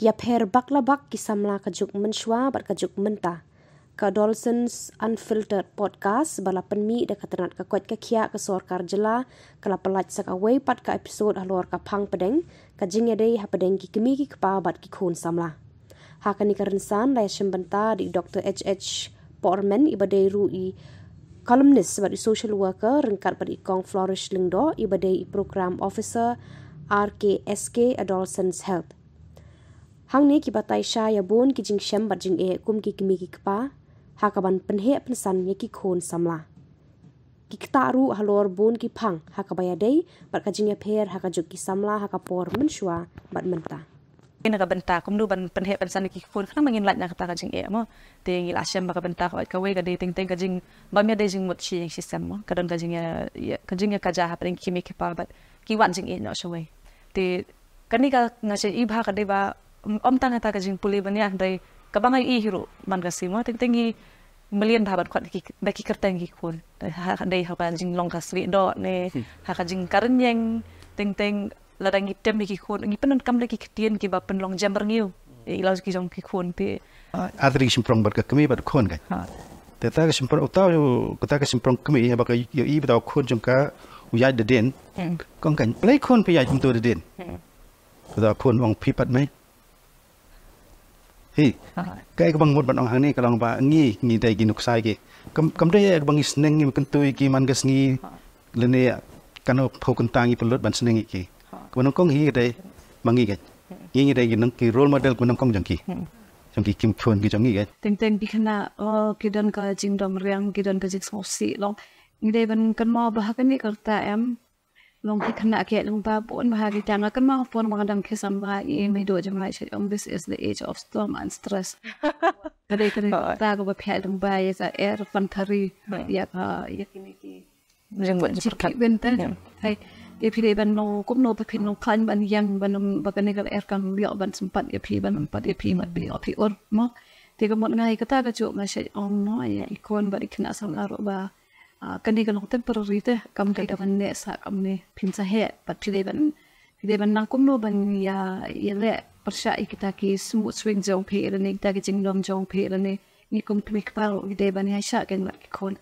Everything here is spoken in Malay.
Kia per baklabak ki Samla kajuk menshwa bat kajuk Mynta. Ka Dolsons Unfiltered Podcast bala penmi da katanat ka kwat ka kia ka Khuborjylla kala pelat sak away pat ka episode halor ka pang pedeng ka Jingiadei ha pedeng ki Kmie ki kpa bat ki Khun Samla. Ha kani karensan la Shillong di Dr. H.H. Porman ibadai ru i columnist bat i social worker rengkat bat i kong flourish lingdo ibadai i program officer RKSK Adolescents Health. Hang ni ki batai sha ya bon ki jing shem bat jing kum ki Kmie ki kpa hakaban penhe pensan ya ki Khun Samla. Ki ktaru halor bon ki pang hakabaya dei bat ka jing ya per hakajuk ki Samla hakapor menshwa bat Mynta. Ina ka benta kum nu ban penhe pensan ki Khun kana mangin lat na kata ka jing mo te ngi la shem ka benta ka we ka de ting ting ka jing ba me de jing mut chi system mo ka don ka jing ya ka ja ha pen ki me ki pa bat ki wan jing no shwe te kani ka ngase I bha ka de ba tang ta ka jing puli ban ya dai ka bangai I hiro man ka simo ting ting million thabat kwat ki da ki kerteng ki Khun ha dei ha ban jing long ka swi do ne ha ka jing karen yang ting ting la dang item ki Khun ngi penon kam le ki tien ki ba pen long jam berngiu I la ki jong ki Khun te adri simprong bat ka Kmie bat Khun ka te ta ka simprong utaw yo ta ka simprong Kmie ba ka yo I ba Khun jong ka uyai de den kong kan play Khun pe ya jum to de den da Khun wong pi pat mai hi kai ka bang mut ban ong hang ni ka long ba ngi dai gi nuk sai ki kam dai ka bang isneng ni kan tui ki man gas ngi lene kan pho kan tangi pelot ban sneng ki ko nong kong hi dai mangi ga ngi dai gi nong ki role model ko nong kong jang ki kim Khun ki jang ngi ga ting ting bi kana ki don ka jing dom riang ki don ka jing so si long ngi dai ban kan mo ba ka ni ka ta em long ki kana ke long ba bon ba ki tang kan ma pon ma dang ke sam ba I me do jam lai this is the age of storm and stress kade ta ko ba phel dang ba ya air fantari ya ka ya kini ki jeng ban ji ben ta hai e phi ban no kum no pa phin no khan ban yang ban ba kan ni ka air kan bio ban sempat e phi ban pat e phi mat bi phi or mo te ko mon ngai ka ta ka chu ma she on no ya ikon ba ikna sang aro ba kani ka long temporary te kam kai da ban ne sa kam ne phin sa he pat phi de ban nang kum no ban ya le persha ikita ki smooth swing jong phe ne ta ki jing dom jong phe ne ni kum Kmie ka pa de ban ya sha kan la ki Khun